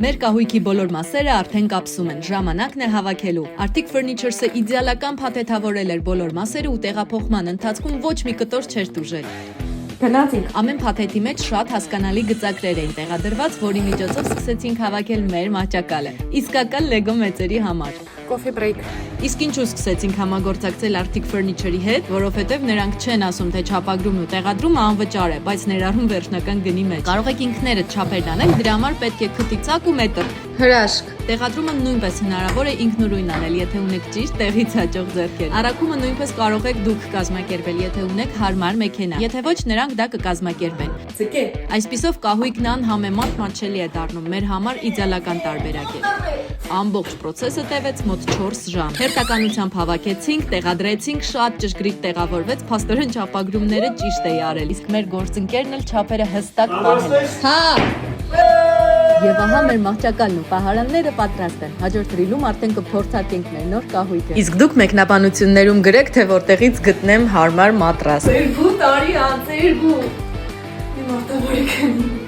Մեր կահույքի բոլոր մասերը արդեն կապսում են, ժամանակն է հավաքելու։ Arctic Furniture-ը իդեալական փաթեթավորել էր բոլոր մասերը ու տեղափոխման ընթացքում ոչ մի կտոր չէր տուժել։ Գնացինք։ Ամեն փաթեթի մեջ շատ հասկանալի գծակներ էին տեղադրված, որի միջոցով սկսեցինք հավաքել մեր մահճակալը։ Իսկական Lego մեծերի համար։ Coffee break։ Իսկ ինչու սկսեցինք համագործակցել Arctic Furniture-ի հետ, որովհետև նրանք չեն ասում, թե չափագրումն ու տեղադրումը անվճար է, բայց ներառում վերջնական գնի մեջ։ Կարող եք ինքներդ չափերն անել, դրա համար պետք է քթի ծակ ու մետր։ Հրաշք։ Տեղադրումը նույնպես հնարավոր է ինքնուրույն անել, եթե ունեք ճիշտ տեղից հաջող ձեռքեր։ Առաքումը նույնպես կարող եք դուք կազմակերպել, եթե ունեք հարմար մեքենա։ Եթե ոչ, նրանք դա կկազմակերպեն։ Ցկե։ Այսպիսով կահույքն անհամեմատ մատչելի է դառնում, մեր համար իդեալական տարբերակ է։ Ամբողջ process-ը տևեց մոտ 4 ժամ։ Հերթականությամբ հավաքեցինք, տեղադրեցինք, շատ ճշգրիտ տեղավորվեց, փաստորեն չափագրումները ճիշտ էի արել, իսկ մեր գործընկերն էլ չափերը հստակ պահել։ Հա։ Եվ ահա մեր մահճակալն ու պահարանները պատրաստ են։ Հաջորդ ռիլում արդեն կփորձարկենք մեր նոր կահույքը։ Իսկ դուք մեկնաբանություններում գրեք, թե որտեղից գտնեմ հարմար մատրաս։ 2 տարի անց 2։ Իմ արտավորիքն